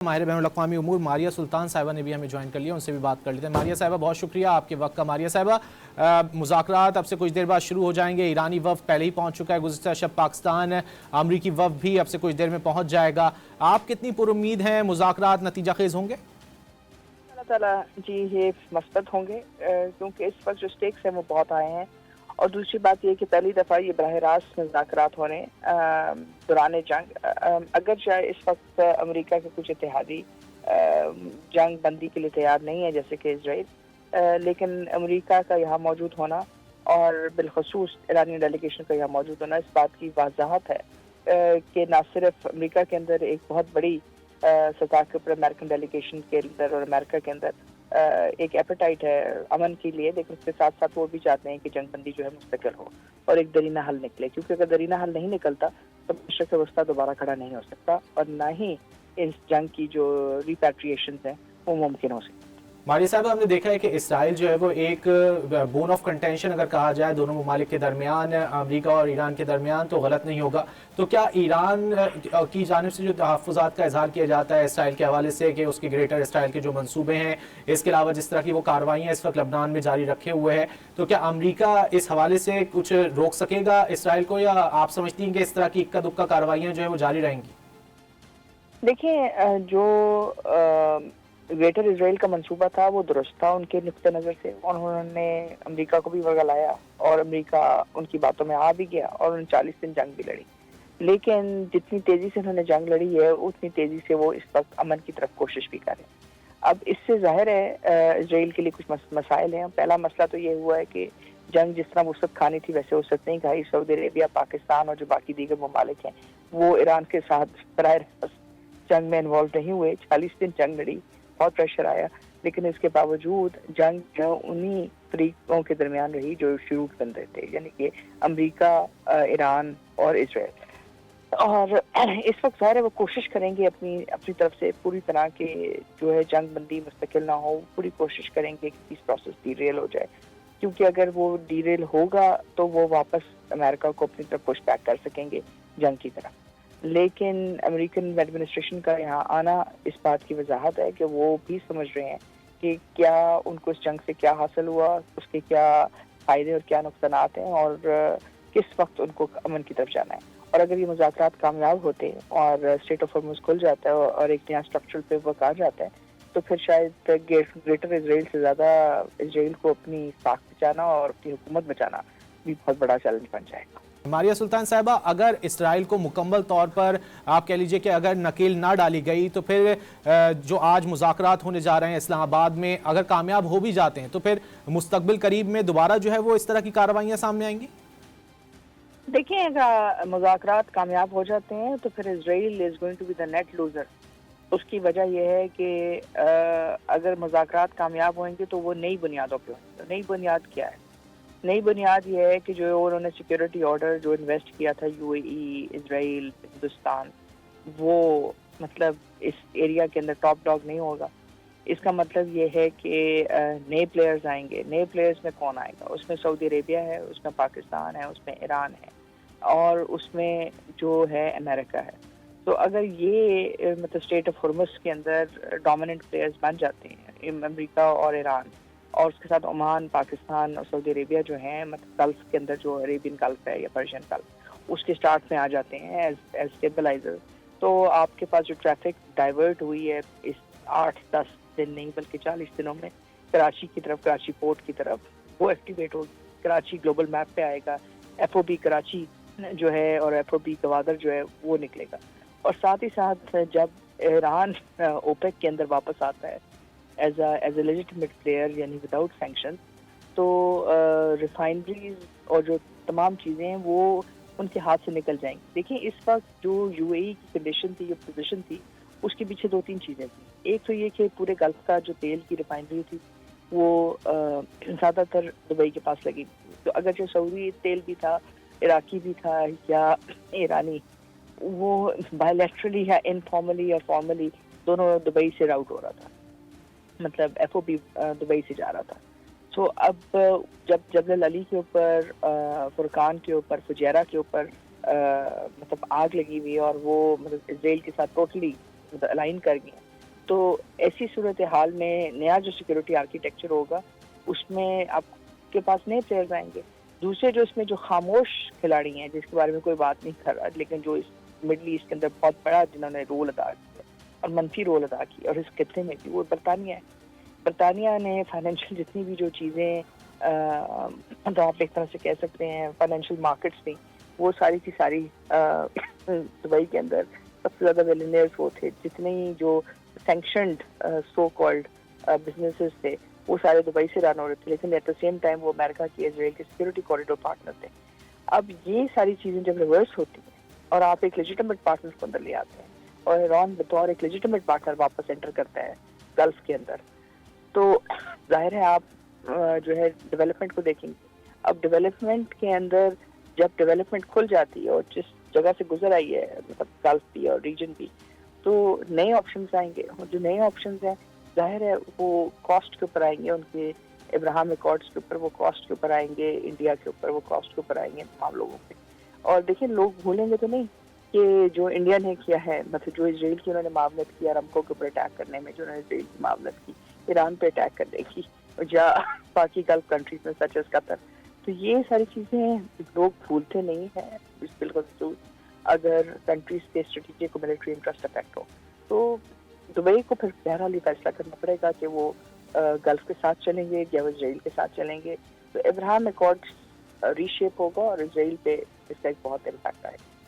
माहिर बैनुल अक़वामी उमूर मारिया सुल्तान साहिबा ने भी हमें ज्वाइन कर लिया, उनसे भी बात कर लेते हैं। मारिया साहिबा बहुत शुक्रिया आपके वक्त का। मारिया साहिबा, मुज़ाकरात अब से कुछ देर बाद शुरू हो जाएंगे। ईरानी वफ़द पहले ही पहुंच चुका है गुज़िश्ता शब पाकिस्तान, अमरीकी वफ़द भी अब से कुछ देर में पहुंच जाएगा। आप कितनी पुरुम्मीद हैं मुज़ाकरात नतीजा खेज़ होंगे? अल्लाह ताला जी ये मस्बत होंगे, क्योंकि इस वक्त जो स्टेक्स हैं वो बहुत आए हैं। और दूसरी बात ये कि पहली दफ़ा ये बराह रास्त मुज़ाकरात हो रहे हैं दौरान जंग। अगर चाहे इस वक्त अमेरिका के कुछ इत्तेहादी जंग बंदी के लिए तैयार नहीं है जैसे कि इसराइल, लेकिन अमेरिका का यहाँ मौजूद होना और बिलखसूस ईरानी डेलीगेशन का यहाँ मौजूद होना इस बात की वजाहत है कि न सिर्फ अमेरिका के अंदर एक बहुत बड़ी सतह के ऊपर अमेरिकन डेलीगेशन के अंदर और अमेरिका के अंदर एक एपेटाइट है अमन के लिए, लेकिन उसके साथ साथ वो भी चाहते हैं कि जंग बंदी जो है मुस्तकिल हो और एक दरीना हल निकले, क्योंकि अगर दरीना हल नहीं निकलता तो मशरक़ वस्ता दोबारा खड़ा नहीं हो सकता और ना ही इस जंग की जो रिपैट्रिएशन है वो मुमकिन हो सकती। मारिया साहब, हमने देखा है कि इसराइल जो है वो एक बोन ऑफ कंटेंशन अगर कहा जाए दोनों ममालिक के दरमियान, अमेरिका और ईरान के दरमियान, तो गलत नहीं होगा। तो क्या ईरान की जानिब से जो तहफ़्फ़ुज़ात का इजहार किया जाता है इसराइल के हवाले से कि उसके ग्रेटर इसराइल के जो मंसूबे हैं, इसके अलावा जिस तरह की वो कार्रवाइयाँ इस वक्त लबनान में जारी रखे हुए हैं, तो क्या अमेरिका इस हवाले से कुछ रोक सकेगा इसराइल को, या आप समझती हैं कि इस तरह की इक्का दुक्का कार्रवाइयाँ जो है वो जारी रहेंगी? देखिए, जो ग्रेटर इसराइल का मंसूबा था वो दुरुस्त था उनके नुक्ते नज़र से, और उन्होंने अमेरिका को भी वरगलाया और अमेरिका उनकी बातों में आ भी गया और उन्होंने 40 दिन जंग भी लड़ी। लेकिन जितनी तेज़ी से उन्होंने जंग लड़ी है उतनी तेज़ी से वो इस वक्त अमन की तरफ कोशिश भी कर रहे हैं। अब इससे ज़ाहिर है इसराइल के लिए कुछ मसाइल हैं। पहला मसला तो ये हुआ है कि जंग जिस तरह वसत खानी थी वैसे वसत नहीं खाई। सऊदी अरेबिया, पाकिस्तान और जो बाकी दीगर ममालिक हैं वो ईरान के साथ बराह रास्त जंग में इन्वॉल्व नहीं हुए। 40 दिन जंग लड़ी, बहुत प्रेशर आया, लेकिन इसके बावजूद जंग जो उन्हीं फरीकों के दरमियान रही जो शुरू बन रहे थे, यानी कि अमेरिका, ईरान और इसराइल। और इस वक्त ज़ाहिर है वो कोशिश करेंगे अपनी तरफ से पूरी तरह के जो है जंग बंदी मुस्तकिल ना हो, पूरी कोशिश करेंगे कि इस प्रोसेस डीरेल हो जाए, क्योंकि अगर वो डीरेल होगा तो वो वापस अमेरिका को अपनी तरफ पुश बैक कर सकेंगे जंग की तरफ। लेकिन अमेरिकन एडमिनिस्ट्रेशन का यहाँ आना इस बात की वजाहत है कि वो भी समझ रहे हैं कि क्या उनको इस जंग से क्या हासिल हुआ, उसके क्या फ़ायदे और क्या नुकसानात हैं, और किस वक्त उनको अमन की तरफ जाना है। और अगर ये मुज़ाकरात कामयाब होते हैं और स्टेट ऑफ हॉर्मुज़ खुल जाता है और एक नया स्ट्रक्चरल पेपरवर्क आ जाता है, तो फिर शायद ग्रेटर इसराइल से ज़्यादा इसराइल को अपनी साख बचाना और अपनी हुकूमत बचाना भी बहुत बड़ा चैलेंज बन जाएगा। मारिया सुल्तान साहिबा, अगर इसराइल को मुकम्मल तौर पर आप कह लीजिए कि अगर नकेल ना डाली गई तो फिर जो आज मुज़ाकरात होने जा रहे हैं इस्लामाबाद में, अगर कामयाब हो भी जाते हैं तो फिर मुस्तकबिल करीब में दोबारा जो है वो इस तरह की कार्रवाइयाँ सामने आएंगी? देखिए, अगर मुज़ाकरात कामयाब हो जाते हैं तो फिर Israel is going to be the net loser. उसकी वजह यह है कि अगर मुज़ाकरात कामयाब होंगे तो वो नई बुनियादों पर होंगे। नई बुनियाद क्या है? नई बुनियाद ये है कि जो उन्होंने सिक्योरिटी ऑर्डर जो इन्वेस्ट किया था यूएई, इसराइल, हिंदुस्तान, वो मतलब इस एरिया के अंदर टॉप डॉग नहीं होगा। इसका मतलब ये है कि नए प्लेयर्स आएंगे। नए प्लेयर्स में कौन आएगा? उसमें सऊदी अरेबिया है, उसमें पाकिस्तान है, उसमें ईरान है और उसमें जो है अमेरिका है। तो अगर ये मतलब स्टेट ऑफ हॉर्मुज़ के अंदर डोमिनेंट प्लेयर्स बन जाते हैं अमेरिका और ईरान, और उसके साथ ओमान, पाकिस्तान और सऊदी अरेबिया जो हैं, मतलब गल्फ के अंदर जो अरेबियन गल्फ है या पर्शियन गल्फ, उसके स्टार्ट में आ जाते हैं एज स्टेबलाइजर, तो आपके पास जो ट्रैफिक डाइवर्ट हुई है इस 8-10 दिन नहीं बल्कि 40 दिनों में कराची की तरफ, कराची पोर्ट की तरफ, वो एक्टिवेट होगी। कराची ग्लोबल मैप पे आएगा। FOB कराची जो है और FOB गवादर जो है वो निकलेगा। और साथ ही साथ जब ईरान ओपेक के अंदर वापस आता है एज ए लेजिटिमेट प्लेयर, यानी विदाउट सैंक्शन, तो रिफाइनरीज और जो तमाम चीज़ें हैं वो उनके हाथ से निकल जाएंगी। देखिए, इस वक्त जो यूएई की कंडीशन थी, जो पोजीशन थी, उसके पीछे 2-3 चीज़ें थी। एक तो ये कि पूरे गल्फ का जो तेल की रिफाइनरी थी वो ज़्यादातर दुबई के पास लगी। तो अगर जो सऊदी तेल भी था, इराकी भी था या ईरानी, वो बायलैटरली या इनफॉर्मली या फॉर्मली दोनों दुबई से राउट हो रहा था, मतलब FOB दुबई से जा रहा था। सो अब जब जबल अली के ऊपर, फुरकान के ऊपर, फुजैरा के ऊपर मतलब आग लगी हुई और वो मतलब इसराइल के साथ टोटली मतलब अलाइन कर गए, تو ایسی صورتحال میں نیا جو سیکورٹی آرکیٹیکچر ہوگا اس میں آپ کے پاس نئے پلیئرز آئیں گے. دوسرے جو اس میں جو خاموش کھلاڑی ہیں جس کے بارے میں کوئی بات نہیں کر رہا لیکن جو اس مڈل ایسٹ کے اندر بہت بڑا جنہوں نے رول ادا کیا اور منفی رول ادا کی اور اس خطے میں بھی وہ برطانیہ ہے. برطانیہ نے فائنینشیل جتنی بھی جو چیزیں آپ ایک طرح سے کہہ سکتے ہیں فائنینشیل مارکیٹس تھیں وہ ساری کی ساری دبئی کے اندر سب سے زیادہ ویلینئرز وہ تھے. جتنے ہی جو سینکشنڈ سو کالڈ بزنسز تھے وہ سارے دبئی سے رن ہو رہے تھے لیکن ایٹ دا سیم ٹائم وہ امریکہ کی اسرائیل کے سیکورٹی کوریڈور پارٹنر تھے. اب یہ ساری چیزیں جب ریورس ہوتی ہیں اور آپ ایک لیجیٹمیٹ پارٹنر کو اندر لے آتے ہیں اور ایران بطور ایک لیجیٹمیٹ پارٹنر واپس انٹر کرتا ہے گلف کے اندر تو ظاہر ہے آپ جو ہے ڈیولپمنٹ کو دیکھیں گے. اب ڈیولپمنٹ کے اندر جب ڈیولپمنٹ کھل جاتی ہے اور جس جگہ سے گزر آئی ہے مطلب گلف بھی اور ریجن بھی تو نئے آپشنز آئیں گے. جو نئے آپشنز ہیں ظاہر ہے وہ کاسٹ کے اوپر آئیں گے. ان کے ابراہم ایکارڈز کے اوپر وہ کاسٹ کے اوپر آئیں گے. انڈیا کے اوپر وہ کاسٹ کے اوپر آئیں گے تمام لوگوں پہ. اور دیکھیں لوگ بھولیں گے تو نہیں کہ جو انڈیا نے کیا ہے مطلب جو اسرائیل کی انہوں نے معاونت کی ارامکو کے اوپر اٹیک کرنے میں جو انہوں نے اسرائیل کی معاونت کی ایران پہ اٹیک کرنے کی یا باقی گلف کنٹریز میں سچ ایز قطر تو یہ ساری چیزیں لوگ بھولتے نہیں ہیں بالخصوص اگر کنٹریز کے اسٹریٹجک اور ملٹری انٹرسٹ افیکٹ ہو. تو دبئی کو پھر بہرحال یہ فیصلہ کرنا پڑے گا کہ وہ گلف کے ساتھ چلیں گے یا وہ اسرائیل کے ساتھ چلیں گے. تو ابراہم ایکارڈ ری شیپ ہوگا اور اسرائیل پہ اس کا ایک بہت امپیکٹ آئے گا.